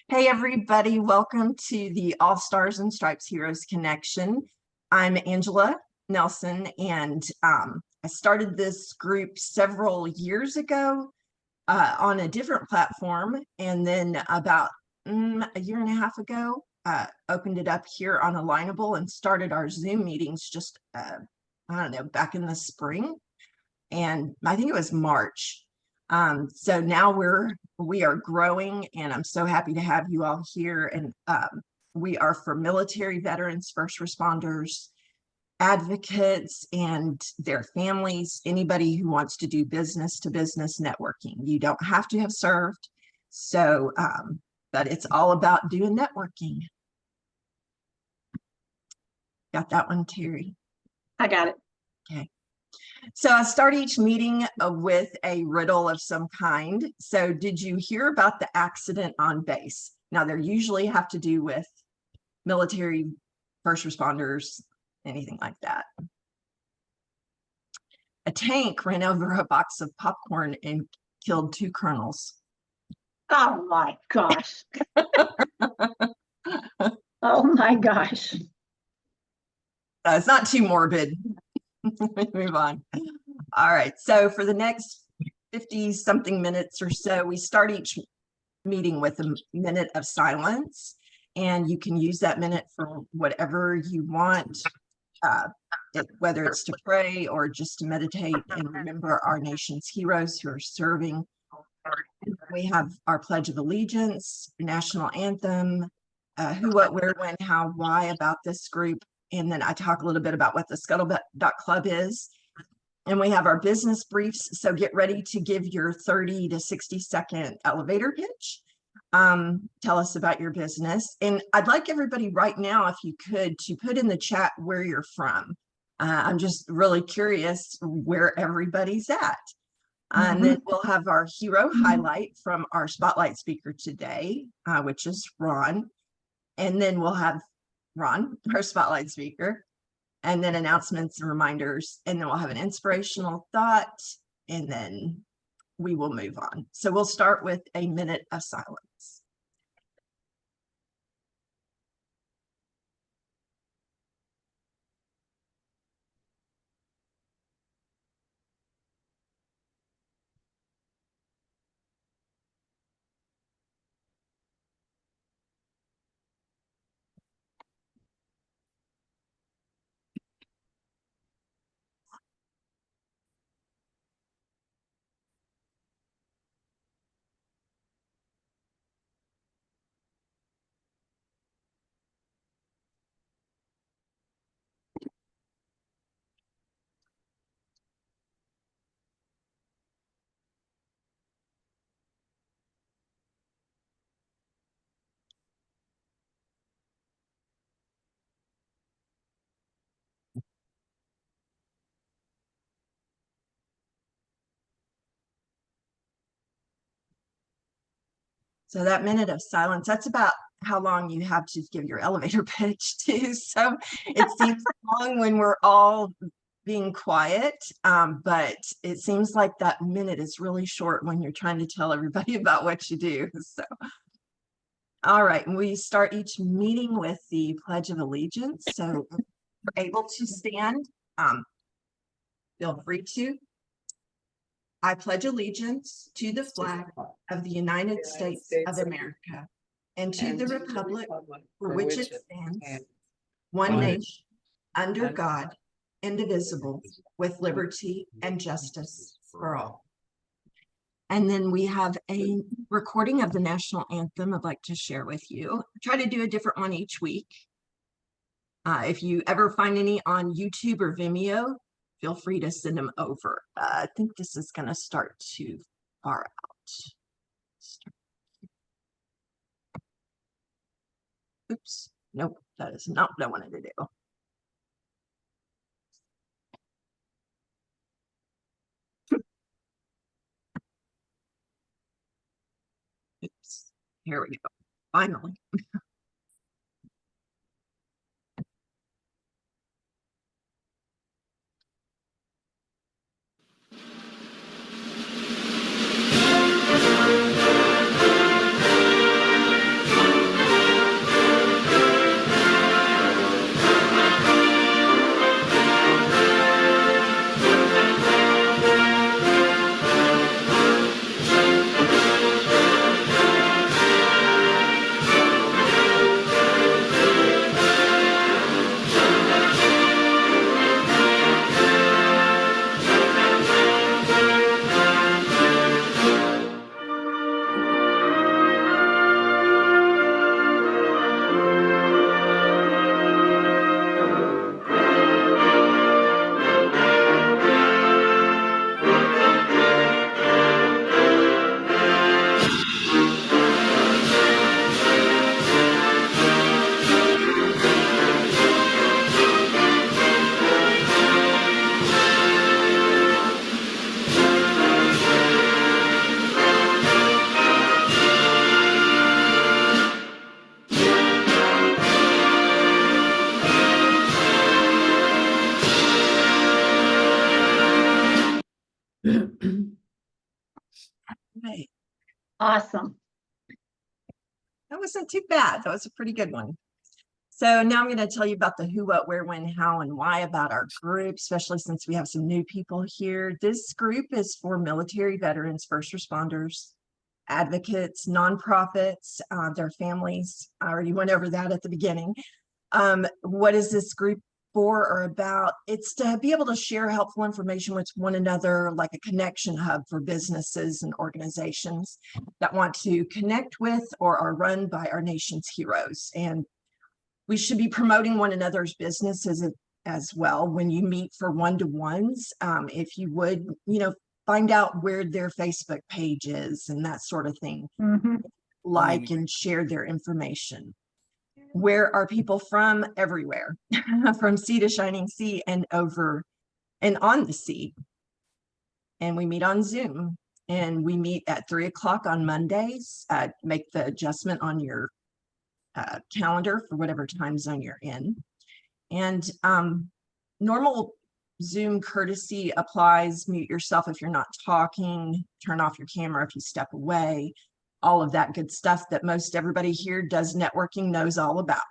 Hey everybody, welcome to the All Stars and Stripes Heroes Connection. I'm Angela Nelson, and I started this group several years ago on a different platform, and then about a year and a half ago, opened it up here on Alignable and started our Zoom meetings just, I don't know, back in the spring, and I think it was March. So now we are growing, and I'm so happy to have you all here. And we are for military veterans, first responders, advocates, and their families, anybody who wants to do business to business networking. You don't have to have served. So, but it's all about doing networking. Got that one, Terry? I got it. Okay. So I start each meeting with a riddle of some kind. So did you hear about the accident on base? Now, they usually have to do with military, first responders, anything like that. A tank ran over a box of popcorn and killed 2 colonels. Oh my gosh. Oh my gosh. It's not too morbid. Move on. All right, so for the next 50 something minutes or so, we start each meeting with a minute of silence, and you can use that minute for whatever you want, whether it's to pray or just to meditate and remember our nation's heroes who are serving. We have our Pledge of Allegiance, national anthem, who, what, where, when, how, why about this group. And then I talk a little bit about what the Scuttlebutt Club is. And we have our business briefs. So get ready to give your 30 to 60 second elevator pitch. Tell us about your business. And I'd like everybody right now, if you could, to put in the chat where you're from. I'm just really curious where everybody's at. And then we'll have our hero highlight from our spotlight speaker today, which is Ron. And then we'll have Ron, our spotlight speaker, and then announcements and reminders, and then we'll have an inspirational thought, and then we will move on. So we'll start with a minute of silence. So that minute of silence, that's about how long you have to give your elevator pitch too. So it seems long when we're all being quiet, but it seems like that minute is really short when you're trying to tell everybody about what you do. So, all right, and we start each meeting with the Pledge of Allegiance. So if you're able to stand, feel free to. I pledge allegiance to the flag of the United States of America and to the republic for which it stands, one nation, under God, indivisible, with liberty and justice for all. And then we have a recording of the national anthem I'd like to share with you. Try to do a different one each week. If you ever find any on YouTube or Vimeo, feel free to send them over. I think this is going to start too far out. Oops. Nope, that is not what I wanted to do. Oops. Here we go. Finally. Awesome. That wasn't too bad. That was a pretty good one. So now I'm going to tell you about the who, what, where, when, how, and why about our group, especially since we have some new people here. This group is for military veterans, first responders, advocates, nonprofits, their families. I already went over that at the beginning. What is this group for or about? It's to be able to share helpful information with one another, like a connection hub for businesses and organizations that want to connect with or are run by our nation's heroes. And we should be promoting one another's businesses as well when you meet for one-to-ones. If you would, find out where their Facebook page is and that sort of thing. Like and share their information. Where are people from? Everywhere, from sea to shining sea and over and on the sea. And we meet on Zoom, and we meet at 3 o'clock on Mondays. Make the adjustment on your calendar for whatever time zone you're in. And normal Zoom courtesy applies. Mute yourself if you're not talking, turn off your camera if you step away, all of that good stuff that most everybody here does networking knows all about.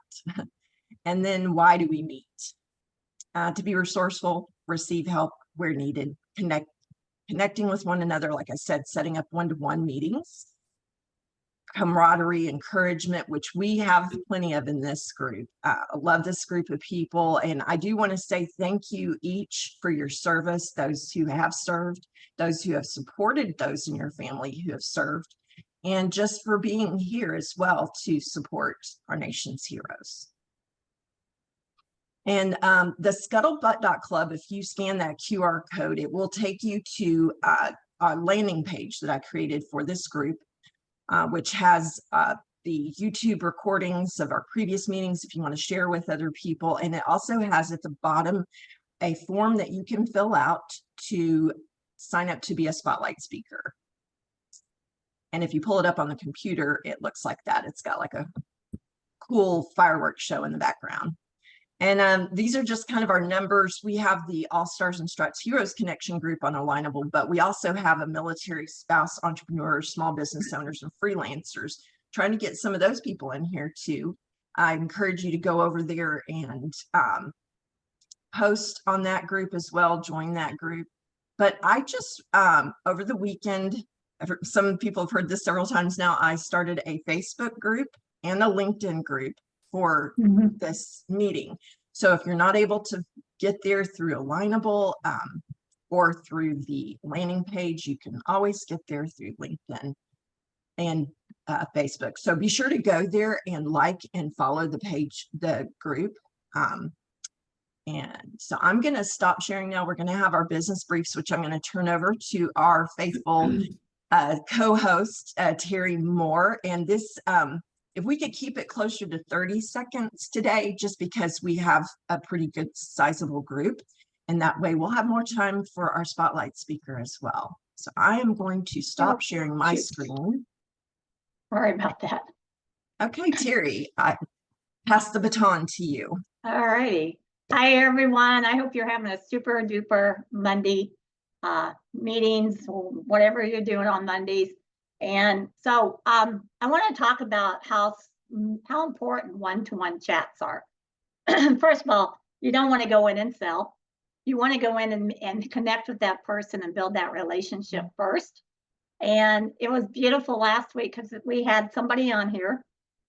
And then why do we meet? To be resourceful, receive help where needed, connecting with one another, like I said, setting up one-to-one meetings, camaraderie, encouragement, which we have plenty of in this group. I love this group of people. And I do want to say thank you each for your service, those who have served, those who have supported those in your family who have served, and just for being here as well to support our nation's heroes. And the scuttlebutt.club, if you scan that QR code, it will take you to a landing page that I created for this group, which has the YouTube recordings of our previous meetings if you want to share with other people. And it also has at the bottom a form that you can fill out to sign up to be a spotlight speaker. And if you pull it up on the computer, it looks like that. It's got like a cool fireworks show in the background. And these are just kind of our numbers. We have the All Stars and Struts Heroes Connection group on Alignable, but we also have a military spouse entrepreneurs, small business owners, and freelancers, trying to get some of those people in here too. I encourage you to go over there and post on that group as well, join that group. But I just, over the weekend, some people have heard this several times now, I started a Facebook group and a LinkedIn group for this meeting. So if you're not able to get there through Alignable or through the landing page, you can always get there through LinkedIn and Facebook. So be sure to go there and like and follow the page, the group. And so I'm going to stop sharing now. We're going to have our business briefs, which I'm going to turn over to our faithful co-host, Terry Moore. And this, if we could keep it closer to 30 seconds today, just because we have a pretty good sizable group, and that way we'll have more time for our spotlight speaker as well. So I am going to stop sharing my screen. Sorry about that. Okay, Terry, I pass the baton to you. All righty. Hi, everyone. I hope you're having a super duper Monday meetings or whatever you're doing on Mondays. And so I want to talk about how important one-to-one chats are. First of all, you don't want to go in and sell. You want to go in and connect with that person and build that relationship first. And it was beautiful last week because we had somebody on here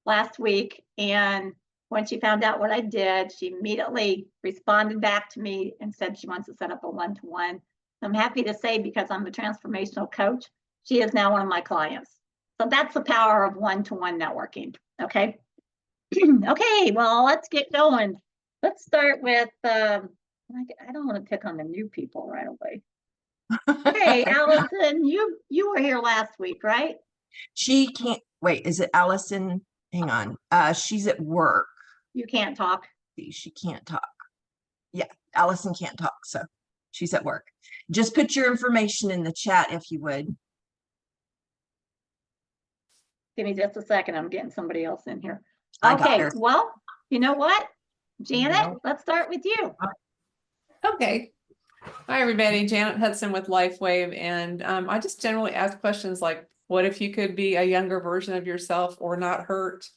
last week. And when she found out what I did, she immediately responded back to me and said she wants to set up a one-to-one. I'm happy to say, because I'm a transformational coach, she is now one of my clients. So that's the power of one-to-one networking. Okay. Okay, well, let's get going. Let's start with, I don't want to pick on the new people right away. Hey, Allison, you were here last week, right? She can't, wait, is it Allison? Hang on. She's at work. You can't talk. She can't talk. Yeah, Allison can't talk, so she's at work. Just put your information in the chat if you would. Give me just a second. I'm getting somebody else in here. Okay, well, you know what? Janet, let's start with you. Okay. Hi, everybody. Janet Hudson with LifeWave. And I just generally ask questions like, What if you could be a younger version of yourself or not hurt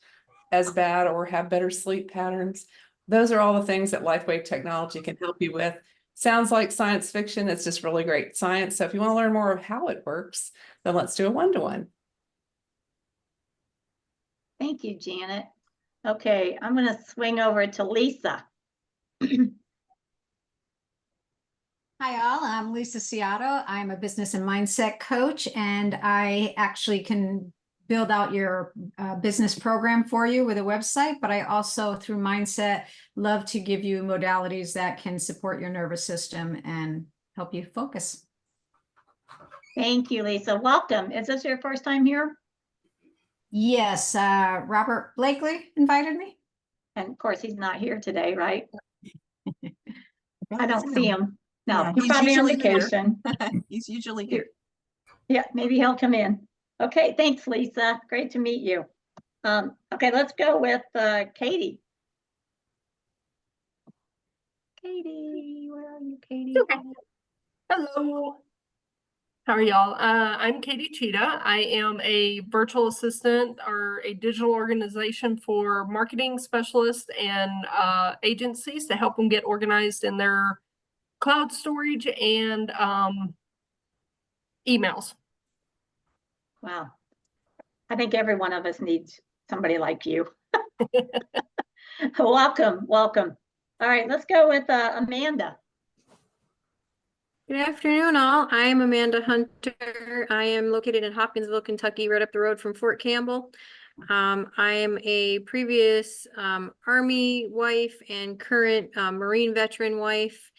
as bad or have better sleep patterns? Those are all the things that LifeWave technology can help you with. Sounds like science fiction. It's just really great science. So if you want to learn more of how it works, then let's do a one-to-one. Thank you, Janet. Okay, I'm going to swing over to Lisa. Hi all, I'm Lisa Ciato. I'm a business and mindset coach, and I actually can build out your business program for you with a website, but I also, through mindset, love to give you modalities that can support your nervous system and help you focus. Thank you, Lisa. Welcome. Is this your first time here? Yes, Robert Blakely invited me. And of course, he's not here today, right? I don't see him. No, Yeah, he's he's probably on usually here. vacation. He's usually here. Yeah, maybe he'll come in. Okay, thanks, Lisa. Great to meet you. Okay, let's go with Katie. Katie, where are you, Katie? Okay. Hello. How are y'all? I'm Katie Cheetah. I am a virtual assistant or a digital organization for marketing specialists and agencies to help them get organized in their cloud storage and emails. Wow. I think every one of us needs somebody like you. Welcome, welcome. All right, let's go with Amanda. Good afternoon, all. I'm Amanda Hunter. I am located in Hopkinsville, Kentucky, right up the road from Fort Campbell. I am a previous Army wife and current Marine veteran wife,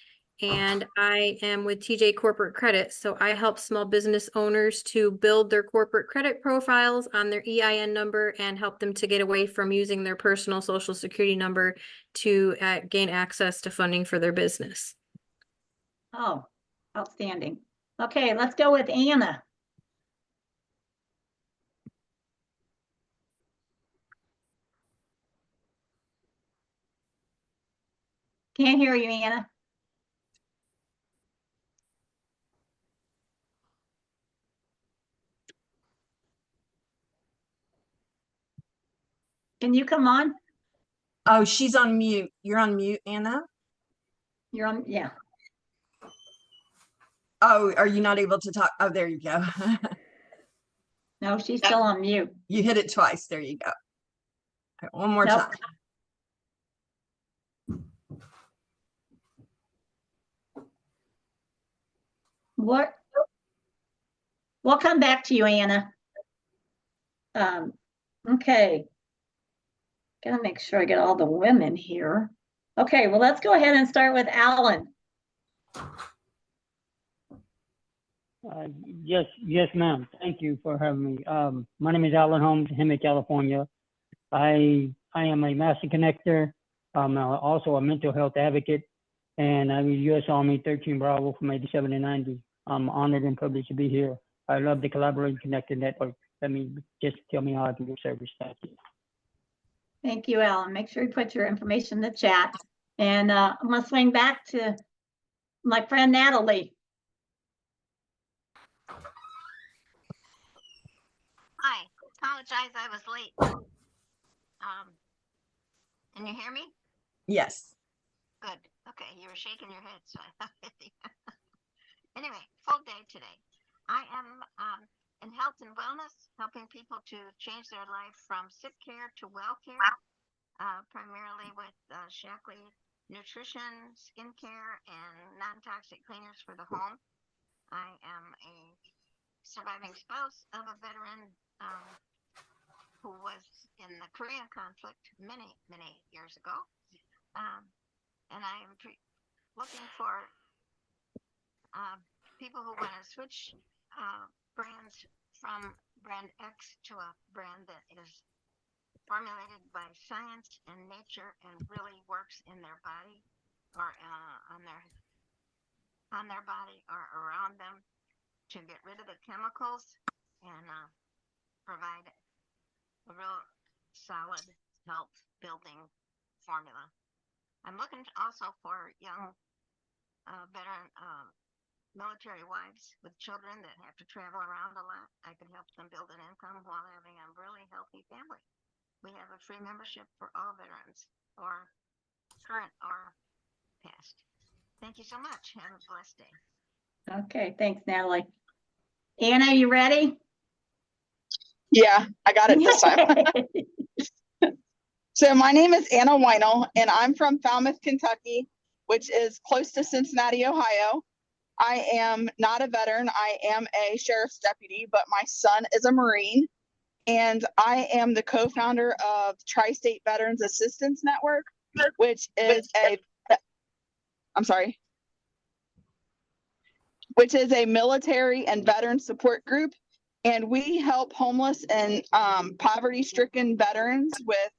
and I am with TJ Corporate Credit. So I help small business owners to build their corporate credit profiles on their EIN number and help them to get away from using their personal Social Security number to gain access to funding for their business. Oh, outstanding. Okay, let's go with Anna. Can't hear you, Anna. Can you come on? Oh, she's on mute. You're on mute, Anna. You're on, yeah. Oh, are you not able to talk? Oh, there you go. No, she's still on mute. You hit it twice. There you go. All right, one more Nope. time. What? We'll come back to you, Anna. Okay. Gotta make sure I get all the women here. Okay, well, let's go ahead and start with Alan. Yes, ma'am. Thank you for having me. My name is Alan Holmes, Hemet, California. I am a master connector. I'm also a mental health advocate, and I'm a U.S. Army 13 Bravo from 87 to 90. I'm honored and privileged to be here. I love the Collaborate Connected Network. Let me just tell me how I can do service. Thank you. Thank you, Alan. Make sure you put your information in the chat. And I'm gonna swing back to my friend Natalie. Hi, apologize I was late. Can you hear me? Yes. Good. Okay, you were shaking your head, so I thought. Anyway, full day today. I am in health and wellness, helping people to change their life from sick care to well care, primarily with Shaklee nutrition, skincare, and non-toxic cleaners for the home. I am a surviving spouse of a veteran who was in the Korean conflict many years ago. And I am looking for people who want to switch brands from brand X to a brand that is formulated by science and nature and really works in their body or on their body or around them to get rid of the chemicals and provide a real solid health building formula. I'm looking also for young veteran military wives with children that have to travel around a lot. I could help them build an income while having a really healthy family. We have a free membership for all veterans, or current or past. Thank you so much. Have a blessed day. Okay, thanks, Natalie. Anna, you ready? Yeah, I got it this time. So my name is Anna Weinel, and I'm from Falmouth, Kentucky, which is close to Cincinnati, Ohio. I am not a veteran. I am a sheriff's deputy, but my son is a Marine, and I am the co-founder of Tri-State Veterans Assistance Network, which is which is a military and veteran support group. And we help homeless and poverty-stricken veterans with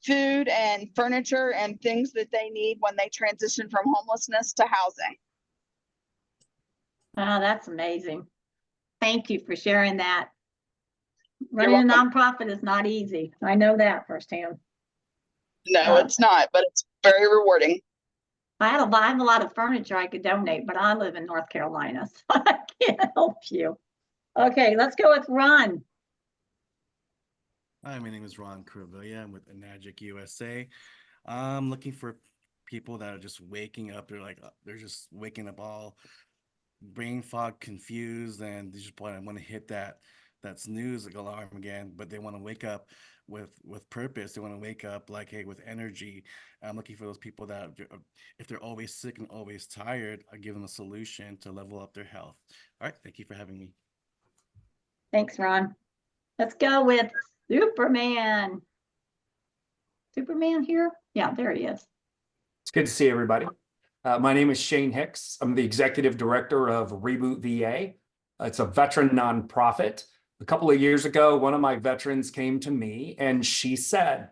food and furniture and things that they need when they transition from homelessness to housing. Oh, that's amazing. Thank you for sharing that. Running a nonprofit is not easy. I know that firsthand. No, it's not, but it's very rewarding. I have a lot of furniture I could donate, but I live in North Carolina, so I can't help you. Okay, let's go with Ron. Hi, my name is Ron Corbilla. I'm with Enagic USA. I'm looking for people that are just waking up. They're just waking up all brain fog, confused, and they just want to hit that snooze alarm again. But they want to wake up with purpose. They want to wake up with energy. I'm looking for those people that, if they're always sick and always tired, I give them a solution to level up their health. All right, thank you for having me. Thanks, Ron. Let's go with Superman. Superman here? Yeah, there he is. It's good to see everybody. My name is Shane Hicks. I'm the executive director of Reboot VA. It's a veteran nonprofit. A couple of years ago, one of my veterans came to me and she said,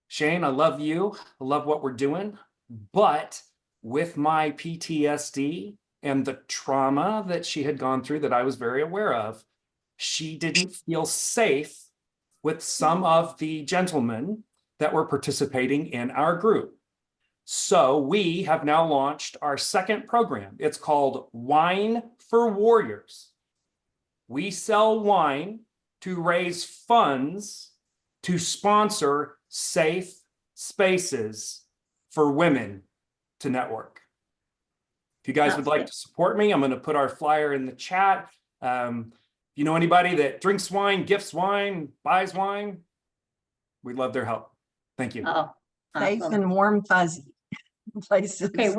Shane, I love you. I love what we're doing. But with my PTSD and the trauma that she had gone through that I was very aware of, she didn't feel safe with some of the gentlemen that were participating in our group. So we have now launched our second program. It's called Wine for Warriors. We sell wine to raise funds to sponsor safe spaces for women to network. If you guys would like to support me, I'm going to put our flyer in the chat. If you know anybody that drinks wine, gifts wine, buys wine, we'd love their help. Thank you. Oh, Safe awesome. and warm, fuzzy places. Okay,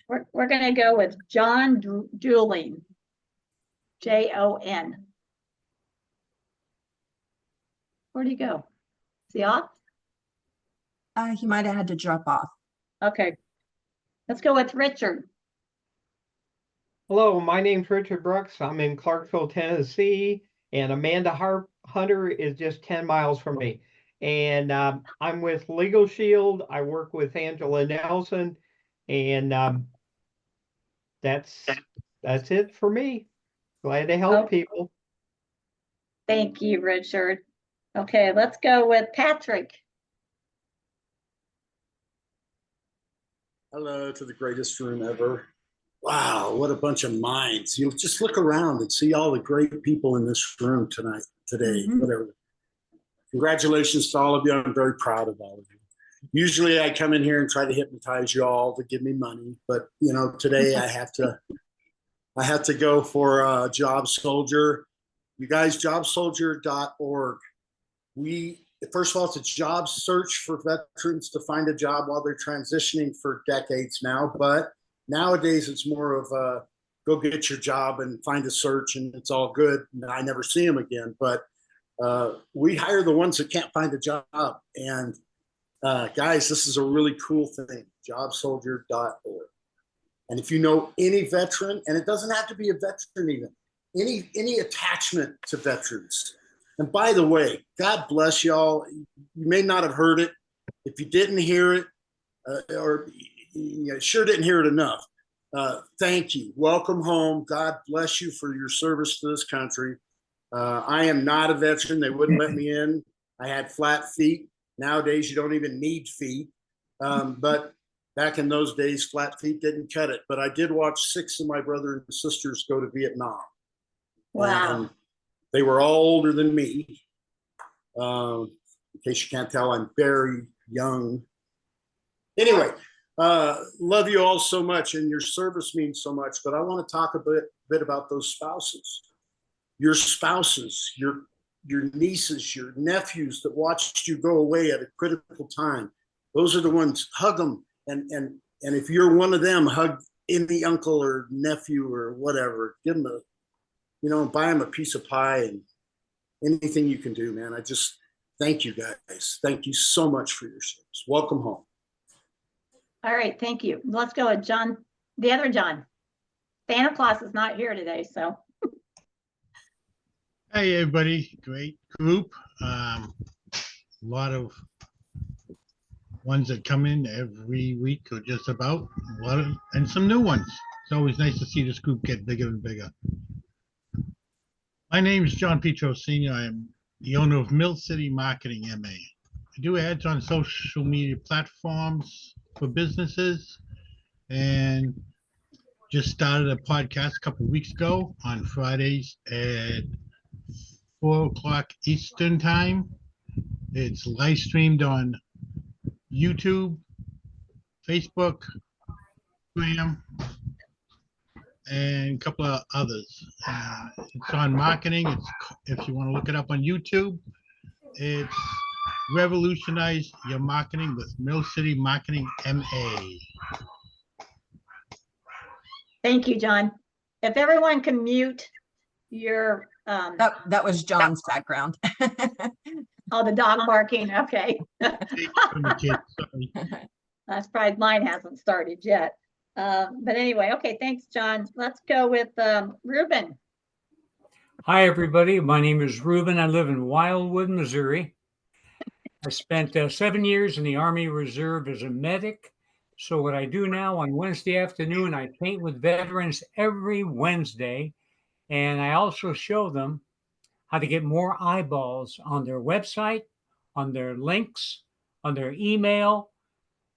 we're gonna go with John Julian. Jon. Where'd he go? Is he off? He might have had to drop off. Okay. Let's go with Richard. Hello, my name's Richard Brooks. I'm in Clarksville, Tennessee, and Amanda Hunter is just 10 miles from me. And I'm with Legal Shield. I work with Angela Nelson, and that's it for me. Glad to help people. Thank you, Richard. Okay, let's go with Patrick. Hello to the greatest room ever. Wow, what a bunch of minds. You just look around and see all the great people in this room today, whatever. Congratulations to all of you. I'm very proud of all of you. Usually I come in here and try to hypnotize you all to give me money, but today I have to go for Job Soldier. You guys, jobsoldier.org. First of all, it's a job search for veterans to find a job while they're transitioning for decades now. But nowadays it's more of a go get your job and find a search and it's all good. And I never see them again. But we hire the ones that can't find a job. And guys, this is a really cool thing, jobsoldier.org. And if you know any veteran, and it doesn't have to be a veteran even, any attachment to veterans. And by the way, God bless y'all. You may not have heard it. If you didn't hear it, or you sure didn't hear it enough, thank you. Welcome home. God bless you for your service to this country. I am not a veteran. They wouldn't let me in. I had flat feet. Nowadays, you don't even need feet. But back in those days, flat feet didn't cut it, but I did watch 6 of my brother and sisters go to Vietnam. Wow. And they were all older than me. In case you can't tell, I'm very young. Anyway, love you all so much, and your service means so much, but I want to talk a bit about those spouses. Your spouses, your nieces, your nephews that watched you go away at a critical time. Those are the ones, hug them. And if you're one of them, hug any uncle or nephew or whatever. Give them buy them a piece of pie and anything you can do, man. I just thank you guys. Thank you so much for your service. Welcome home. All right, thank you. Let's go with John, the other John. Santa Claus is not here today, so. Hey, everybody. Great group. A lot of ones that come in every week or just about, and some new ones. It's always nice to see this group get bigger and bigger. My name is John Petro Sr. I am the owner of Mill City Marketing MA. I do ads on social media platforms for businesses, and just started a podcast a couple of weeks ago on Fridays at 4 o'clock Eastern time. It's live streamed on YouTube, Facebook, Instagram, and a couple of others. It's on marketing. If you want to look it up on YouTube, it's Revolutionize Your Marketing with Mill City Marketing MA. Thank you, John. If everyone can mute your That was John's background. oh, the dog barking. Okay. That's probably mine hasn't started yet. But anyway, okay, thanks, John. Let's go with Ruben. Hi, everybody. My name is Ruben. I live in Wildwood, Missouri. I spent 7 years in the Army Reserve as a medic. So what I do now on Wednesday afternoon, I paint with veterans every Wednesday. And I also show them how to get more eyeballs on their website, on their links, on their email,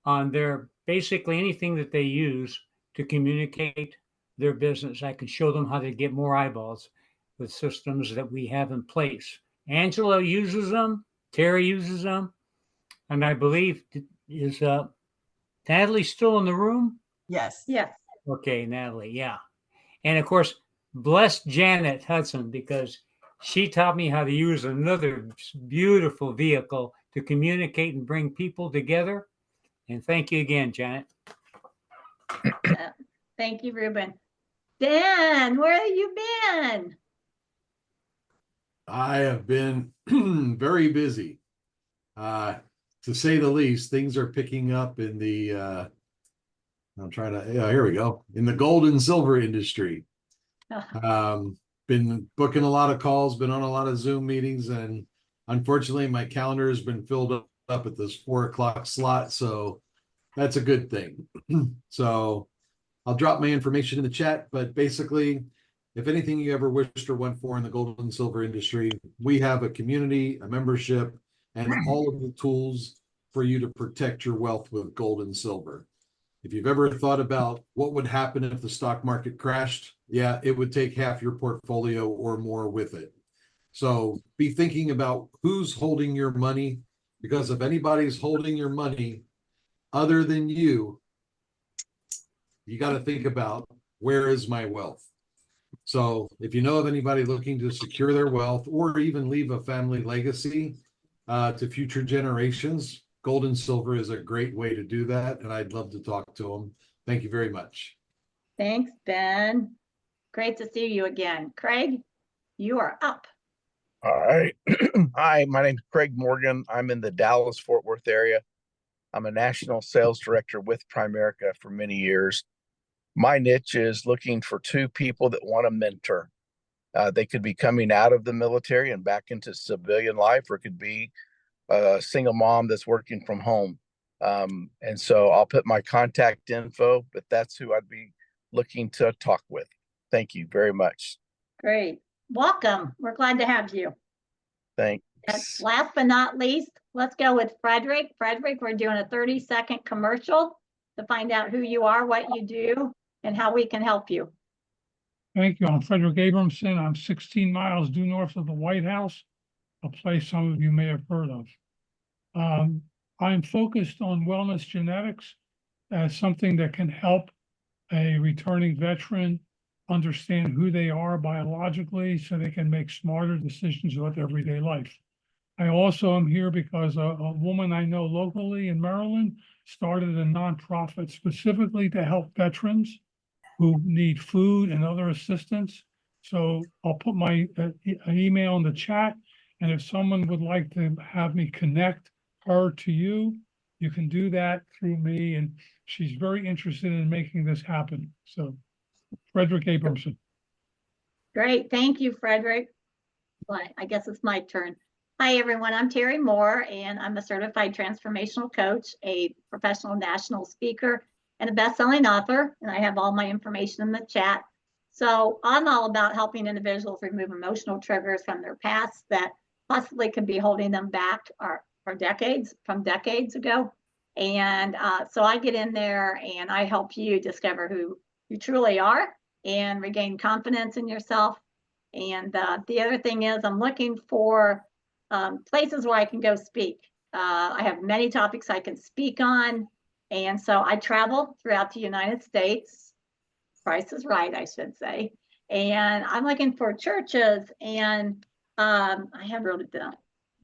on their basically anything that they use to communicate their business. I can show them how to get more eyeballs with systems that we have in place. Angela uses them, Terry uses them, and I believe is Natalie still in the room? Yes. Yes. Okay, Natalie, yeah. And of course, bless Janet Hudson, because she taught me how to use another beautiful vehicle to communicate and bring people together. And thank you again, Janet. Thank you, Ruben. Dan, where have you been? I have been very busy. To say the least, things are picking up in the, here we go, in the gold and silver industry. Been booking a lot of calls, been on a lot of Zoom meetings, and unfortunately my calendar has been filled up at this 4 o'clock slot. So that's a good thing. So I'll drop my information in the chat, but basically, if anything you ever wished or went for in the gold and silver industry, we have a community, a membership, and all of the tools for you to protect your wealth with gold and silver. If you've ever thought about what would happen if the stock market crashed, yeah, it would take half your portfolio or more with it. So be thinking about who's holding your money, because if anybody's holding your money other than you, you got to think about, where is my wealth? So if you know of anybody looking to secure their wealth or even leave a family legacy to future generations, gold and silver is a great way to do that. And I'd love to talk to them. Thank you very much. Thanks, Ben. Great to see you again. Craig, you are up. All right. Hi, my name is Craig Morgan. I'm in the Dallas-Fort Worth area. I'm a national sales director with Primerica for many years. My niche is looking for 2 people that want to mentor. They could be coming out of the military and back into civilian life, or it could be a single mom that's working from home. And so I'll put my contact info, but that's who I'd be looking to talk with. Thank you very much. Great. Welcome. We're glad to have you. Thanks. And last but not least, let's go with Frederick. Frederick, we're doing a 30-second commercial. to find out who you are, what you do, and how we can help you. Thank you. I'm Frederick Abramson. I'm 16 miles due north of the White House, a place some of you may have heard of. I'm focused on wellness genetics as something that can help a returning veteran understand who they are biologically so they can make smarter decisions about everyday life. I also am here because a woman I know locally in Maryland started a nonprofit specifically to help veterans who need food and other assistance. So I'll put my email in the chat, and if someone would like to have me connect her to you, you can do that through me, and she's very interested in making this happen. So Frederick Abramson. Great, thank you, Frederick. Well, I guess it's my turn. Hi, everyone. I'm Terry Moore, and I'm a certified transformational coach, a professional national speaker, and a best-selling author. And I have all my information in the chat. So I'm all about helping individuals remove emotional triggers from their past that possibly could be holding them back for decades, from decades ago. And so I get in there and I help you discover who you truly are and regain confidence in yourself. And the other thing is I'm looking for places where I can go speak. I have many topics I can speak on. And so I travel throughout the United States. Price is right, I should say. And I'm looking for churches, and I have wrote it down.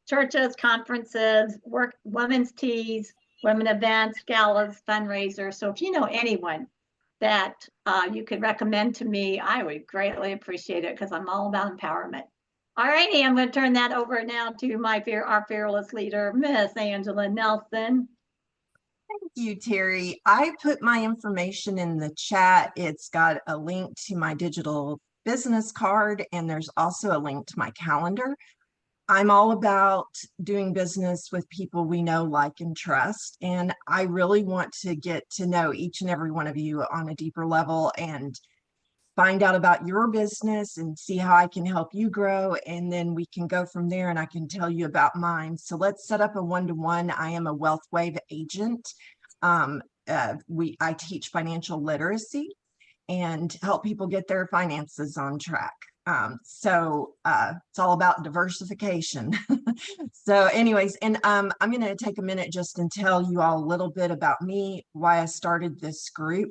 Churches, conferences, women's teas, women events, galas, fundraisers. So if you know anyone that you could recommend to me, I would greatly appreciate it because I'm all about empowerment. All righty, I'm going to turn that over now to our fearless leader, Miss Angela Nelson. Thank you, Terry. I put my information in the chat. It's got a link to my digital business card, and there's also a link to my calendar. I'm all about doing business with people we know, like, and trust. And I really want to get to know each and every one of you on a deeper level and find out about your business and see how I can help you grow. And then we can go from there and I can tell you about mine. So let's set up a one-to-one. I am a Wealth Wave agent. I teach financial literacy and help people get their finances on track. So it's all about diversification. So anyways, and I'm going to take a minute just and tell you all a little bit about me, why I started this group.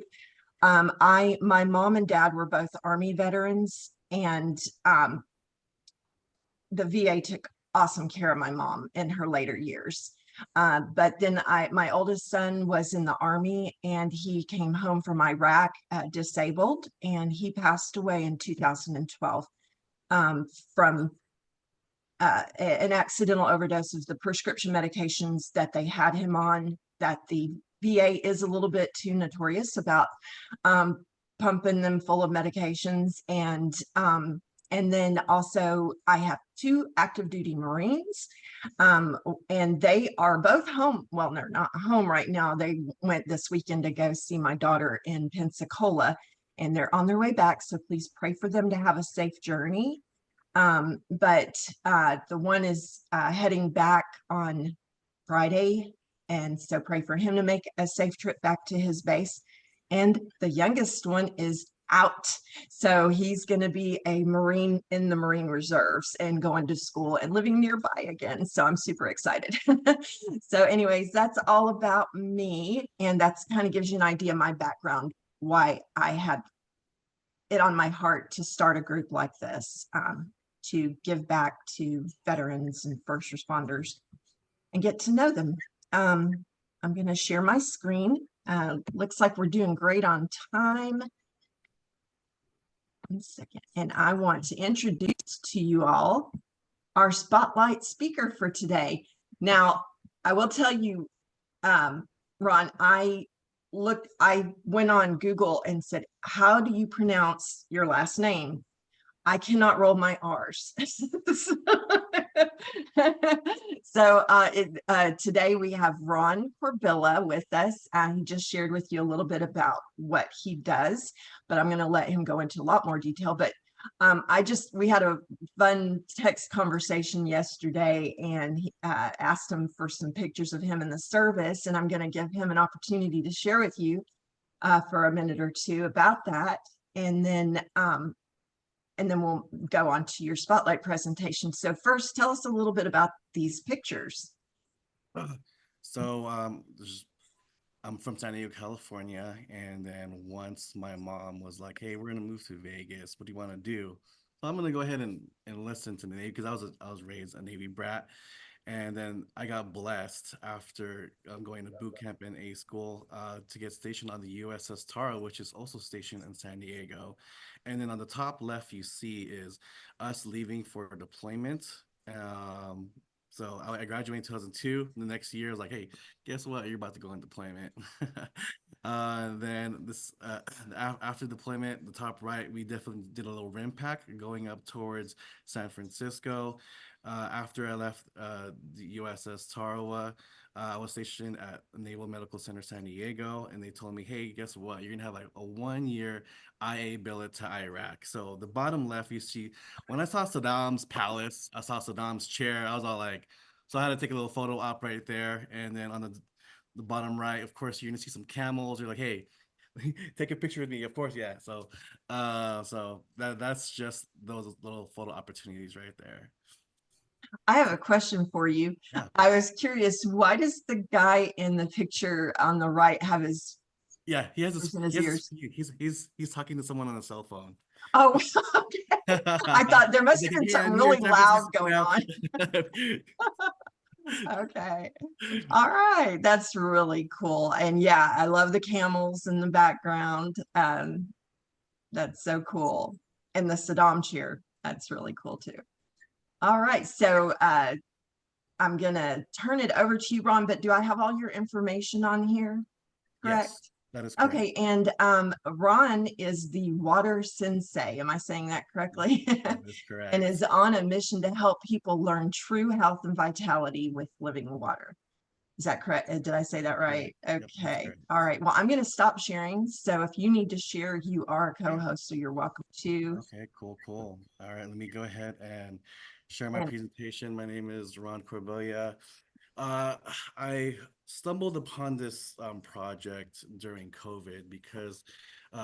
My mom and dad were both Army veterans, and the VA took awesome care of my mom in her later years. But then my oldest son was in the Army, and he came home from Iraq disabled, and he passed away in 2012 from an accidental overdose of the prescription medications that they had him on, that the VA is a little bit too notorious about pumping them full of medications. And then also I have 2 active duty Marines, and they are both home. Well, they're not home right now. They went this weekend to go see my daughter in Pensacola, and they're on their way back. So please pray for them to have a safe journey. But the one is heading back on Friday. And so pray for him to make a safe trip back to his base. And the youngest one is out. So he's going to be a Marine in the Marine Reserves and going to school and living nearby again. So I'm super excited. So anyways, that's all about me. And that's kind of gives you an idea of my background, why I had it on my heart to start a group like this, to give back to veterans and first responders and get to know them. I'm going to share my screen. Looks like we're doing great on time. 1 second. And I want to introduce to you all our spotlight speaker for today. Now, I will tell you, Ron, I went on Google and said, how do you pronounce your last name? I cannot roll my R's. So today we have Ron Corbilla with us. He just shared with you a little bit about what he does, but I'm going to let him go into a lot more detail. But We had a fun text conversation yesterday, and he asked him for some pictures of him in the service, and I'm going to give him an opportunity to share with you for a minute or two about that, and then we'll go on to your spotlight presentation. So first, tell us a little bit about these pictures. So I'm from San Diego, California, and then once my mom was like, "Hey, we're gonna move to Vegas. What do you want to do?" So I'm gonna go ahead and listen to the Navy, because I was raised a Navy brat, and then I got blessed after going to boot camp in A school to get stationed on the USS Tara, which is also stationed in San Diego. And then on the top left, you see is us leaving for deployment. So I graduated in 2002. The next year, I was like, "Hey, guess what? You're about to go on deployment." Then after deployment, the top right, we definitely did a little rim pack going up towards San Francisco. After I left the USS Tarawa, I was stationed at Naval Medical Center San Diego, and they told me, "Hey, guess what? You're gonna have like a 1-year IA billet to Iraq." So the bottom left, you see, when I saw Saddam's palace, I saw Saddam's chair, I was all like, so I had to take a little photo op right there. And then on the bottom right, of course, you're gonna see some camels. You're like, "Hey, take a picture with me." Of course, yeah. So that's just those little photo opportunities right there. I have a question for you. Yeah. I was curious, why does the guy in the picture on the right have his Yeah, he has in his ears? he's talking to someone on a cell phone. Oh, okay. I thought there must He's have like, been "Yeah, something New York, really San loud Francisco going now." on. Okay. All right. That's really cool. And yeah, I love the camels in the background. That's so cool. And the Saddam cheer. That's really cool too. All right. So I'm gonna turn it over to you, Ron, but do I have all your information on here? Correct? Yes, that is correct. Okay, and Ron is the water sensei. Am I saying that correctly? That is correct. And is on a mission to help people learn true health and vitality with living water. Is that correct? Did I say that right? Yep, that's Okay. correct. All right. Well, I'm going to stop sharing. So if you need to share, you are a co-host, so you're welcome to. Okay, cool. All right, let me go ahead and share my And- presentation. My name is Ron Corbilla. I stumbled upon this project during COVID because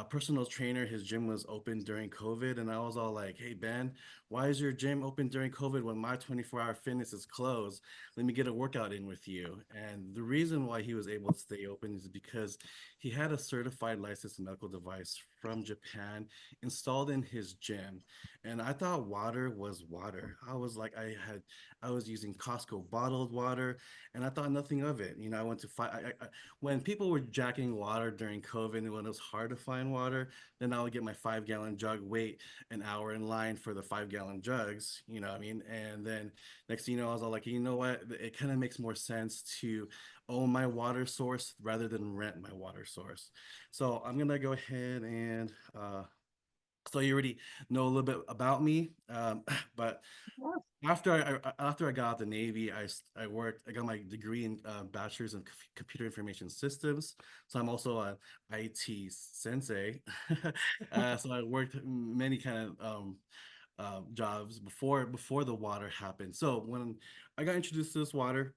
personal trainer, his gym was open during COVID, and I was all like, "Hey Ben, why is your gym open during COVID when my 24-hour fitness is closed? Let me get a workout in with you." And the reason why he was able to stay open is because he had a certified licensed medical device from Japan installed in his gym. And I thought water was water. I was like, I was using Costco bottled water, and I thought nothing of it. I went to when people were jacking water during COVID, and when it was hard to find water, then I would get my 5-gallon jug, wait an hour in line for the 5-gallon jugs. You know what I mean? And then next thing you know, I was all like, you know what? It kind of makes more sense to own my water source rather than rent my water source. So I'm gonna go ahead and so you already know a little bit about me, but after I got out the Navy, I got my degree in bachelor's in computer information systems. So I'm also an IT sensei. So I worked many kind of jobs before the water happened. So when I got introduced to this water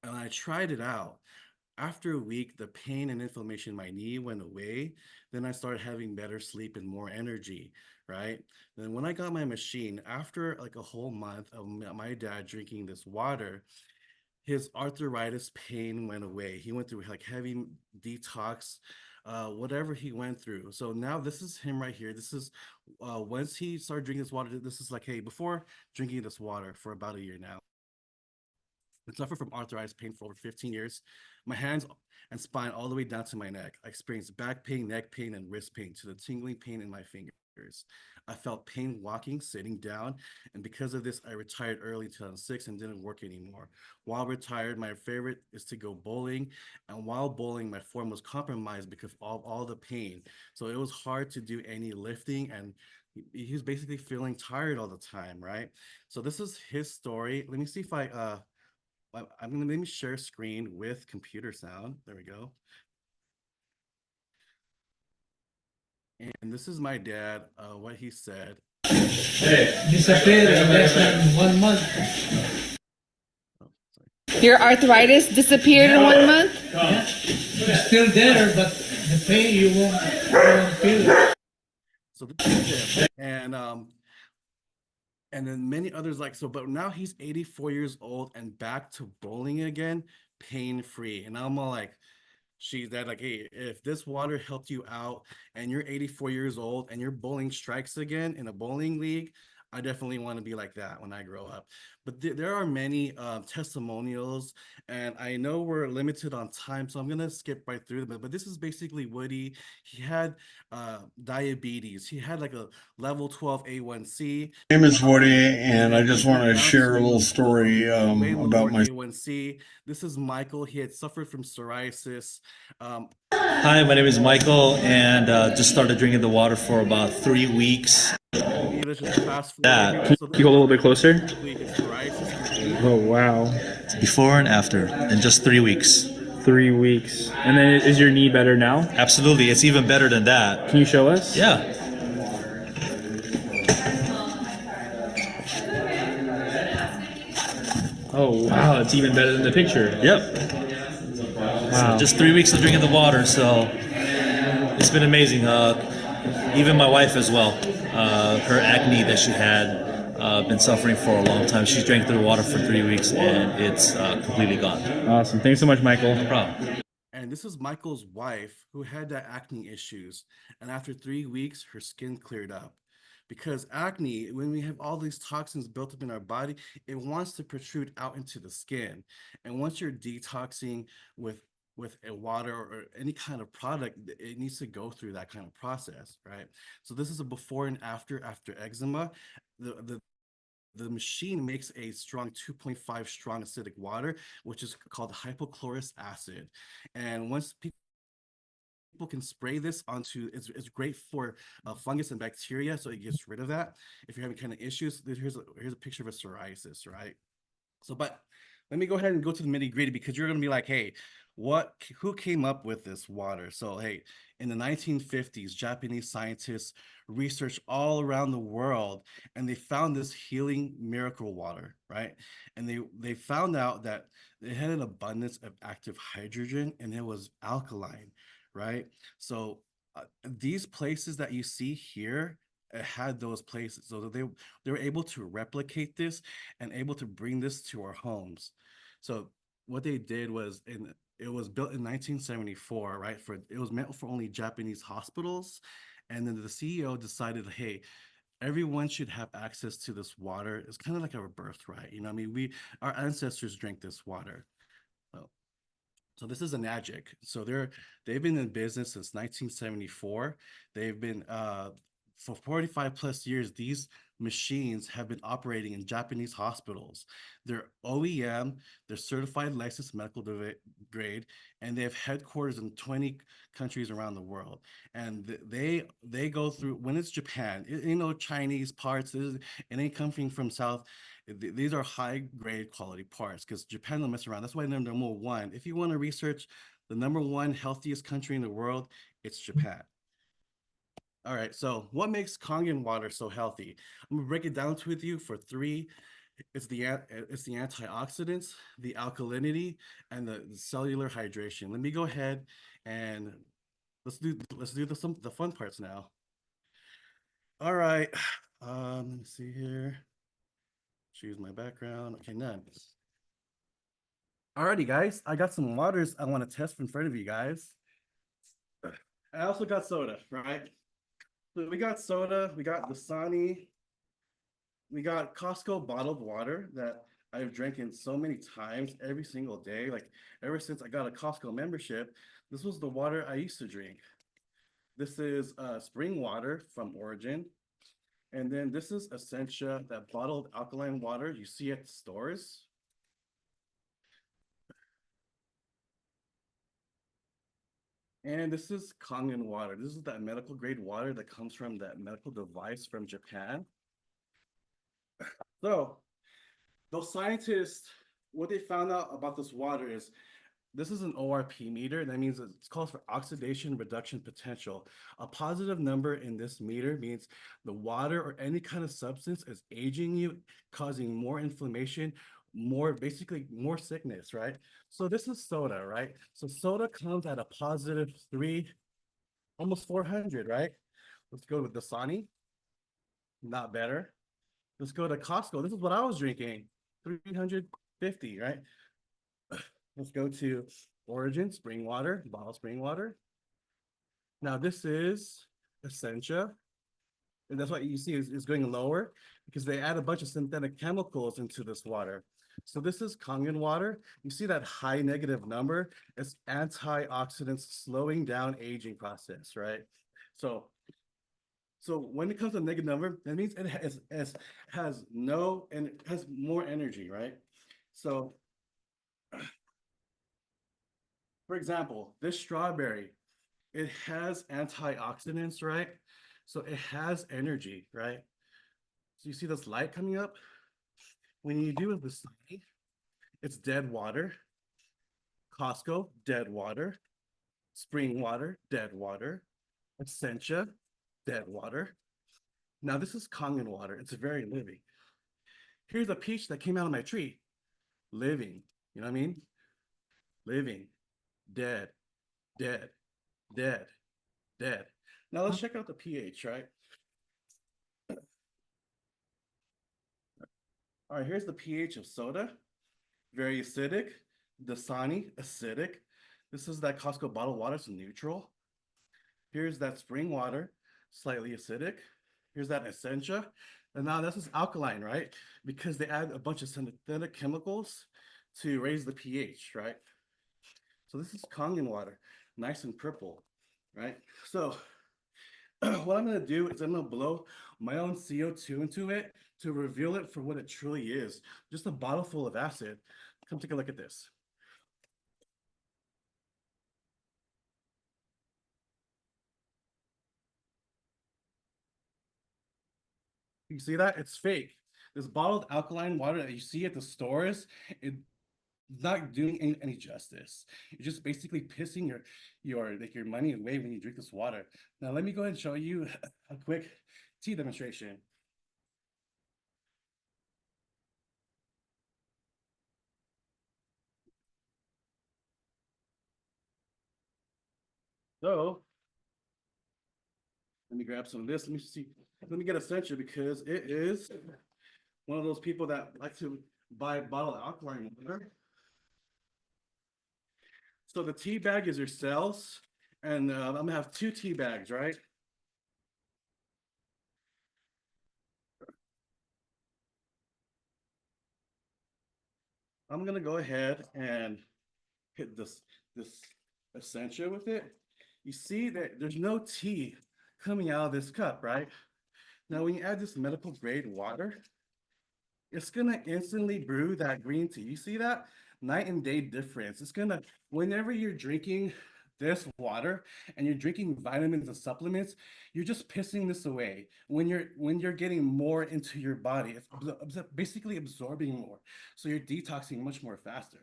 and I tried it out, after a week, the pain and inflammation in my knee went away. Then I started having better sleep and more energy, right? Then when I got my machine, after like a whole month of my dad drinking this water, his arthritis pain went away. He went through like heavy detox, whatever he went through. So now this is him right here. This is once he started drinking this water, this is like, hey, before drinking this water for about a year now. I suffered from arthritis pain for over 15 years. My hands and spine all the way down to my neck. I experienced back pain, neck pain, and wrist pain to the tingling pain in my fingers. I felt pain walking, sitting down, and because of this, I retired early in 2006 and didn't work anymore. While retired, my favorite is to go bowling, and while bowling, my form was compromised because of all the pain. So it was hard to do any lifting, and he was basically feeling tired all the time, right? So this is his story. Let me see if I'm gonna maybe share screen with computer sound. There we go. And this is my dad, what he said. Disappeared in less than 1 month. Your arthritis disappeared in 1 month? Yeah. It's still there, but the pain you won't feel it. So this is him. And then many others like so, but now he's 84 years old and back to bowling again, pain-free. And I'm all like, she's that like, hey, if this water helped you out and you're 84 years old and you're bowling strikes again in a bowling league, I definitely want to be like that when I grow up. But there are many testimonials, and I know we're limited on time, so I'm gonna skip right through them. But this is basically Woody. He had diabetes. He had like a level 12 A1C. My name is Woody, and I just want to share a little story about my A1C. This is Michael. He had suffered from psoriasis. Hi, my name is Michael, and just started drinking the water for about 3 weeks. Can you go a little bit closer? Oh, wow. Before and after, in just 3 weeks. 3 weeks. And then is your knee better now? Absolutely. It's even better than that. Can you show us? Yeah. Oh, wow. It's even better than the picture. Yep. Wow. So just 3 weeks of drinking the water, so it's been amazing. Even my wife as well. Her acne that she had been suffering for a long time. She's drank the water for 3 weeks and it's completely gone. Awesome. Thanks so much, Michael. No problem. And this is Michael's wife who had that acne issues. And after 3 weeks, her skin cleared up. Because acne, when we have all these toxins built up in our body, it wants to protrude out into the skin. And once you're detoxing with a water or any kind of product, it needs to go through that kind of process, right? So this is a before and after eczema. The machine makes a strong 2.5 strong acidic water, which is called hypochlorous acid. And once people can spray this onto, it's great for fungus and bacteria, so it gets rid of that. If you're having kind of issues, here's a picture of a psoriasis, right? So, but let me go ahead and go to the nitty gritty, because you're going to be like, hey, who came up with this water? So, hey, in the 1950s, Japanese scientists researched all around the world, and they found this healing miracle water, right? And they found out that it had an abundance of active hydrogen, and it was alkaline, right? So these places that you see here, it had those places, so that they were able to replicate this and able to bring this to our homes. So what they did was, it was built in 1974, right? It was meant for only Japanese hospitals. And then the CEO decided, hey, everyone should have access to this water. It's kind of like our birthright. You know, I mean, our ancestors drank this water. So this is Enagic. So they've been in business since 1974. They've been for 45 plus years. These machines have been operating in Japanese hospitals. They're OEM, they're certified licensed medical grade, and they have headquarters in 20 countries around the world. And they go through, when it's Japan, you know, Chinese parts, it ain't coming from South. These are high grade quality parts, because Japan don't mess around. That's why they're number one. If you want to research the number one healthiest country in the world, it's Japan. All right, so what makes Kangen water so healthy? I'm gonna break it down with you for three. It's the antioxidants, the alkalinity, and the cellular hydration. Let me go ahead and let's do the fun parts now. All right, let me see here. Choose my background. Okay, none. Alrighty, guys, I got some waters I want to test in front of you guys. I also got soda, right? So we got soda, we got Dasani, we got Costco bottled water that I've drank in so many times every single day. Like ever since I got a Costco membership, this was the water I used to drink. This is spring water from Origin. And then this is Essentia, that bottled alkaline water you see at the stores. And this is Kangen water. This is that medical grade water that comes from that medical device from Japan. So those scientists, what they found out about this water is this is an ORP meter. That means it's called for oxidation reduction potential. A positive number in this meter means the water or any kind of substance is aging you, causing more inflammation, basically more sickness, right? So this is soda, right? So soda comes at a positive 3, almost 400, right? Let's go with Dasani. Not better. Let's go to Costco. This is what I was drinking, 350, right? Let's go to Origin spring water, bottled spring water. Now this is Essentia. And that's what you see is going lower because they add a bunch of synthetic chemicals into this water. So this is Kangen water. You see that high negative number? It's antioxidants slowing down aging process, right? So when it comes to negative number, that means it has no, and it has more energy, right? So for example, this strawberry, it has antioxidants, right? So it has energy, right? So you see this light coming up? When you do the Dasani, it's dead water. Costco, dead water. Spring water, dead water. Essentia, dead water. Now this is Kangen water. It's very living. Here's a peach that came out of my tree. Living, you know what I mean? Living, dead, dead, dead, dead. Now let's check out the pH, right? All right, here's the pH of soda. Very acidic. Dasani, acidic. This is that Costco bottled water, it's neutral. Here's that spring water, slightly acidic. Here's that Essentia. And now this is alkaline, right? Because they add a bunch of synthetic chemicals to raise the pH, right? So this is Kangen water, nice and purple, right? So what I'm gonna do is I'm gonna blow my own CO2 into it to reveal it for what it truly is. Just a bottle full of acid. Come take a look at this. You see that? It's fake. This bottled alkaline water that you see at the stores, it's not doing any justice. You're just basically pissing your money away when you drink this water. Now let me go ahead and show you a quick tea demonstration. So let me grab some of this. Let me see. Let me get Essentia because it is one of those people that like to buy a bottle of alkaline water. So the tea bag is your cells, and I'm gonna have 2 tea bags, right? I'm gonna go ahead and hit this Essentia with it. You see that there's no tea coming out of this cup, right? Now, when you add this medical grade water, it's gonna instantly brew that green tea. You see that? Night and day difference. It's gonna, whenever you're drinking this water and you're drinking vitamins and supplements, you're just pissing this away. When you're getting more into your body, it's basically absorbing more. So you're detoxing much more faster.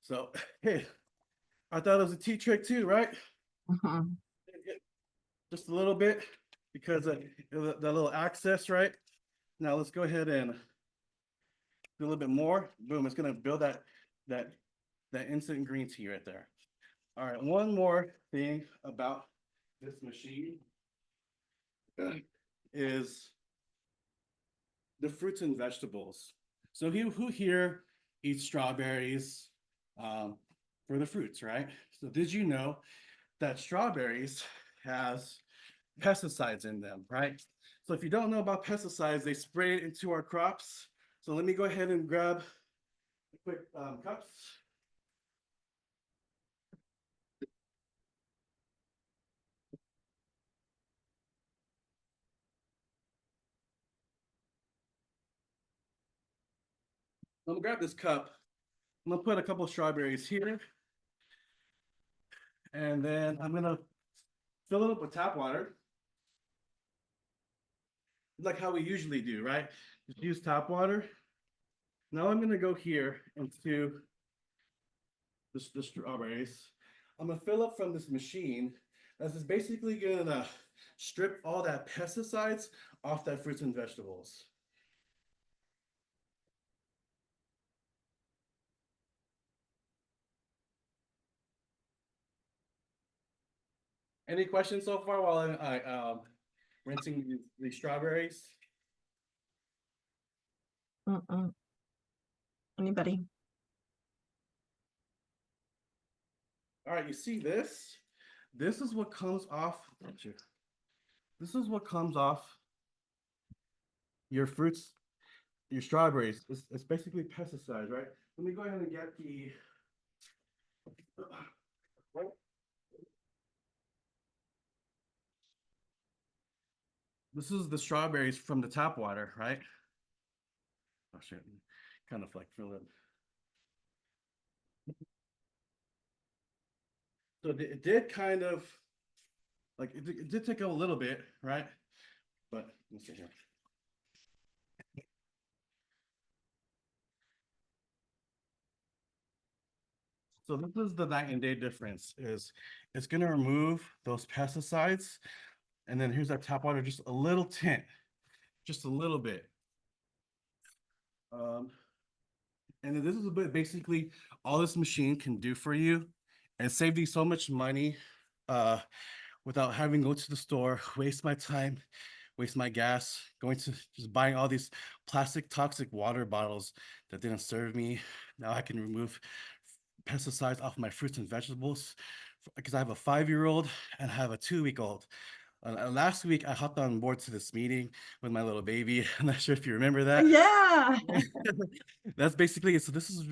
So, hey, I thought it was a tea trick too, right? Just a little bit because of the little access, right? Now let's go ahead and do a little bit more. Boom, it's gonna build that instant green tea right there. All right, one more thing about this machine is the fruits and vegetables. So who here eats strawberries for the fruits, right? So did you know that strawberries has pesticides in them, right? So if you don't know about pesticides, they spray it into our crops. So let me go ahead and grab a quick cups. I'm gonna grab this cup. I'm gonna put a couple of strawberries here. And then I'm gonna fill it up with tap water. Like how we usually do, right? Just use tap water. Now I'm gonna go here into the strawberries. I'm gonna fill up from this machine. That's just basically gonna strip all that pesticides off that fruits and vegetables. Any questions so far while I rinsing the strawberries? Anybody? All right, you see this? This is what comes off. This is what comes off your fruits, your strawberries. It's basically pesticides, right? Let me go ahead and get the. This is the strawberries from the tap water, right? Oh shit, kind of like fill it. So it did kind of, like, it did take a little bit, right? But let's see here. So this is the night and day difference. Is it's gonna remove those pesticides, and then here's that tap water, just a little tint, just a little bit. And then this is basically all this machine can do for you, and save you so much money, without having to go to the store, waste my time, waste my gas, going to just buying all these plastic toxic water bottles that didn't serve me. Now I can remove pesticides off my fruits and vegetables because I have a 5-year-old and I have a 2-week-old. Last week, I hopped on board to this meeting with my little baby. I'm not sure if you remember that. Yeah. That's basically it. So this is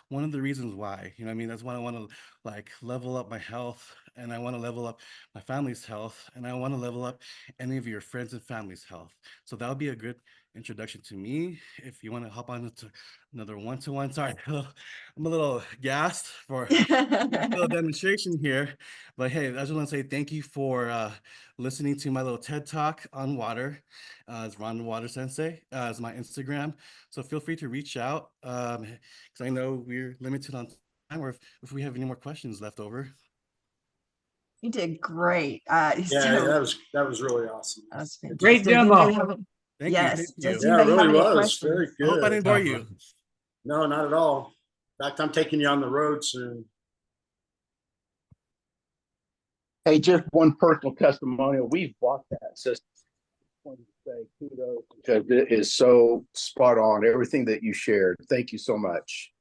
one of the reasons why, you know what I mean? That's why I want to like level up my health, and I want to level up my family's health, and I want to level up any of your friends and family's health. So that would be a good introduction to me. If you want to hop on into another one-to-one, sorry, I'm a little gassed for a little demonstration here, but hey, I just want to say thank you for listening to my little TED Talk on water. It's Ron Water Sensei. It's my Instagram. So feel free to reach out because I know we're limited on time, or if we have any more questions left over. You did great. Yeah, that was really awesome. That was fantastic. Great demo. Thank Yes. you. Does Yeah, it anybody really have any was very questions? I hope I good. didn't bore you. No, not at all. In fact, I'm taking you on the road soon. Hey, just one personal testimonial. We've bought that system. I want to say kudos because it is so spot on. Everything that you shared. Thank you so much.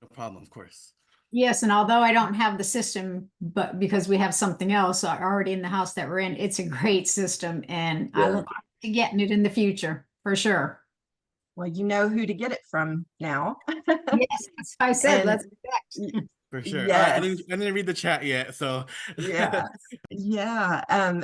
No problem, of course. Yes, and although I don't have the system, but because we have something else already in the house that we're in, it's a great system, and I look forward to getting it in the future for sure. Well, you know who to get it from now. Yes, that's what I said. And- Let's connect. For sure. Yes. I didn't read the chat yet, so Yeah.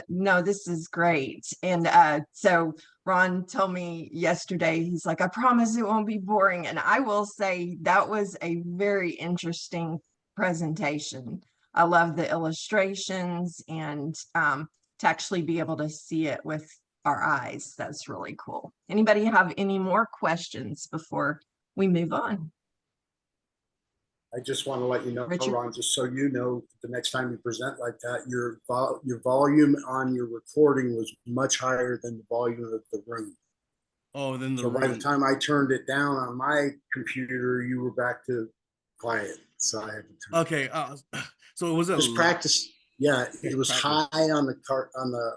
No, this is great. And so Ron told me yesterday, he's like, I promise it won't be boring. And I will say that was a very interesting presentation. I love the illustrations, and to actually be able to see it with our eyes. That's really cool. Anybody have any more questions before we move on? I just want to let you know, Richard? Ron, just so you know, the next time you present like that, your volume on your recording was much higher than the volume of the room. Oh, then the So by the room. time I turned it down on my computer, you were back to quiet. So I had to turn Okay, so it was just practice. Yeah, it was practice. high on the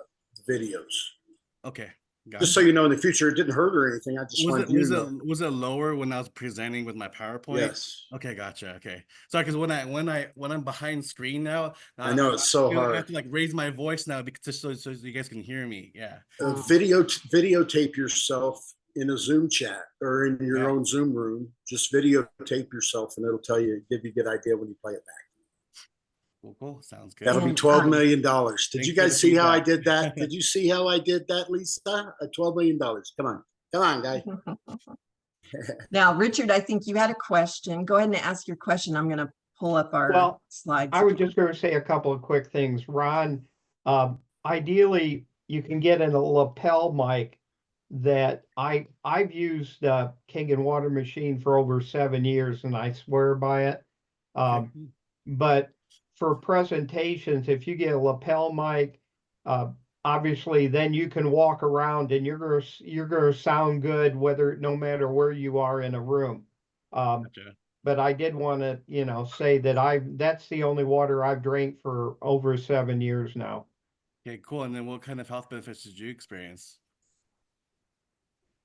videos. Okay, got Just it. so you know, in the future, it didn't hurt or anything. I just wanted you to know. Was it lower when I was presenting with my PowerPoint? Yes. Okay, gotcha. Okay, sorry, because when I'm behind screen now, I know it's so I hard. have to like raise my voice now because so you guys can hear me. Yeah. Videotape yourself in a Zoom chat or in your own Zoom room. Just videotape yourself, and it'll tell you, give you a good idea when you play it back. Cool. Sounds good. That'll be $12 million. Did you guys see how I did feedback. that? Did you see how I did that, Lisa? $12 million. Come on, guy. Now, Richard, I think you had a question. Go ahead and ask your question. I'm going to pull up our slides. I was just going to say a couple of quick things. Ron, ideally, you can get in a lapel mic that I've used Kangen water machine for over 7 years, and I swear by it. but for presentations, if you get a lapel mic, obviously then you can walk around and you're gonna sound good no matter where you are in a room. But I did want to, say that that's the only water I've drank for over 7 years now. Okay, cool. And then what kind of health benefits did you experience?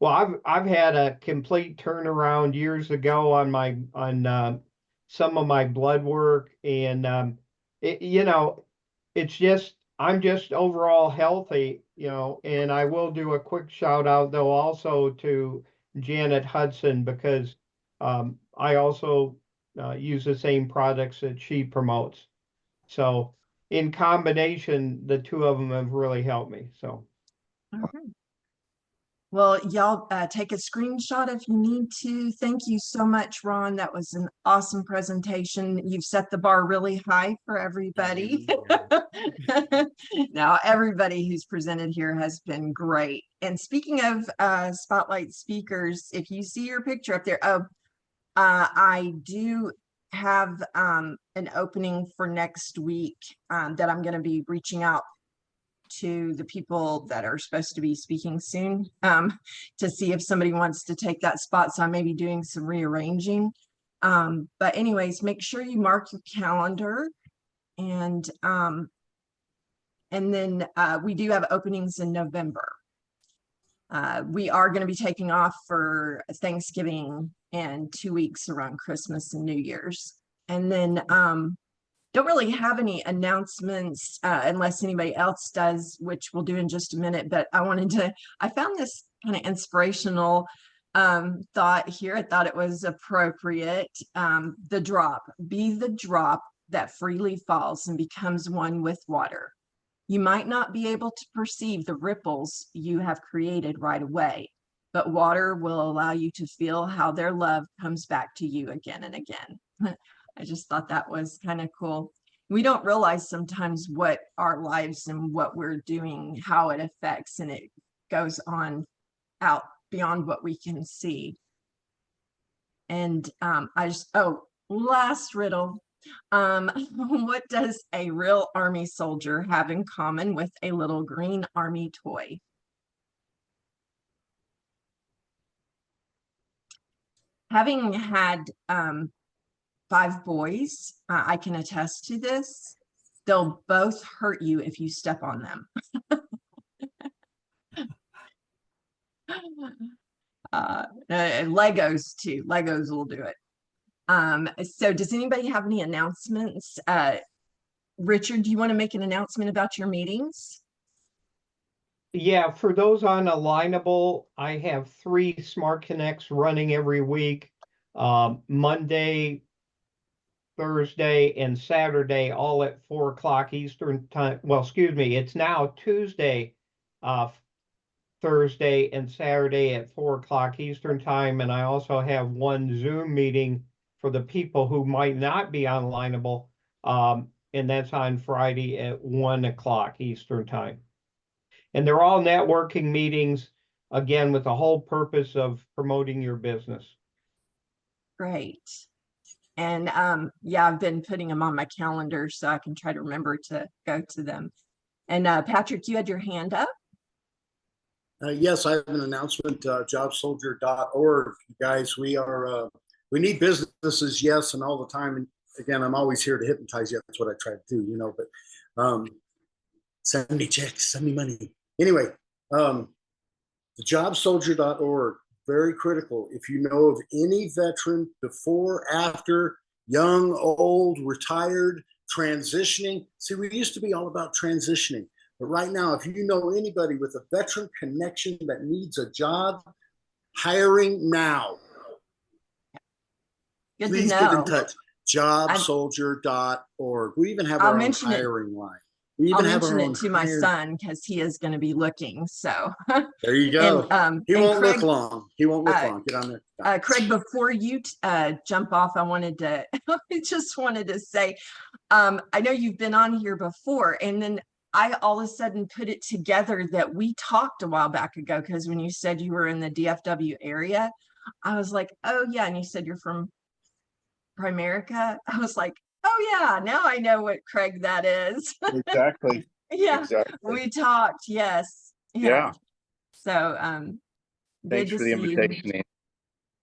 Well, I've had a complete turnaround years ago on some of my blood work, and it's just I'm just overall healthy, and I will do a quick shout out though also to Janet Hudson, because I also use the same products that she promotes. So in combination, the two of them have really helped me. So. Okay. Well, y'all take a screenshot if you need to. Thank you so much, Ron. That was an awesome presentation. You've set the bar really high for everybody. Now, everybody who's presented here has been great. And speaking of spotlight speakers, if you see your picture up there, I do have an opening for next week that I'm going to be reaching out to the people that are supposed to be speaking soon to see if somebody wants to take that spot. So I may be doing some rearranging. But anyways, make sure you mark your calendar. And then we do have openings in November. We are going to be taking off for Thanksgiving and 2 weeks around Christmas and New Year's. And then don't really have any announcements unless anybody else does, which we'll do in just a minute. But I found this kind of inspirational thought here. I thought it was appropriate. The drop, be the drop that freely falls and becomes one with water. You might not be able to perceive the ripples you have created right away, but water will allow you to feel how their love comes back to you again and again. I just thought that was kind of cool. We don't realize sometimes what our lives and what we're doing, how it affects, and it goes on out beyond what we can see. And last riddle. What does a real army soldier have in common with a little green army toy? Having had 5 boys, I can attest to this. They'll both hurt you if you step on them. Legos too. Legos will do it. So does anybody have any announcements? Richard, do you want to make an announcement about your meetings? Yeah, for those on Alignable, I have 3 Smart Connects running every week. Monday, Thursday, and Saturday, all at 4 o'clock Eastern time. Well, excuse me, it's now Tuesday, Thursday, and Saturday at 4 o'clock Eastern time. And I also have 1 Zoom meeting for the people who might not be on Alignable. And that's on Friday at 1 o'clock Eastern time. And they're all networking meetings, again, with the whole purpose of promoting your business. Great. And yeah, I've been putting them on my calendar so I can try to remember to go to them. And Patrick, you had your hand up? Yes, I have an announcement, jobsoldier.org. Guys, we need businesses, yes, and all the time. And again, I'm always here to hypnotize you. That's what I try to do, but send me checks, send me money. Anyway, the jobsoldier.org, very critical. If you know of any veteran before, after, young, old, retired, transitioning. See, we used to be all about transitioning. But right now, if you know anybody with a veteran connection that needs a job, hiring now. Good Please to get know. in touch. Jobsoldier.org. We even have our own hiring line. We even have our own mention it to my son because he is going to be looking. So there you go. And, he won't Craig, look long. He won't look long. Get on there. Craig, before you jump off, I just wanted to say, I know you've been on here before, and then I all of a sudden put it together that we talked a while back ago, because when you said you were in the DFW area, I was like, oh yeah. And you said you're from Primerica. I was like, Oh, yeah, now I know what Craig that is. Exactly. Yeah, Exactly. we talked, yes. Yeah. So, good Thanks to for the see you. invitation, Ian.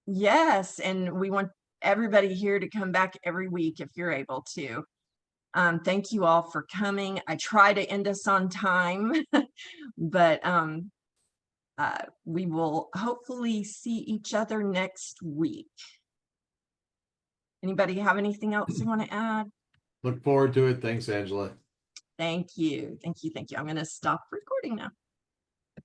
Yes, and we want everybody here to come back every week if you're able to. Thank you all for coming. I try to end us on time, but we will hopefully see each other next week. Anybody have anything else they want to add? Look forward to it. Thanks, Angela. Thank you. Thank you. Thank you. I'm going to stop recording now.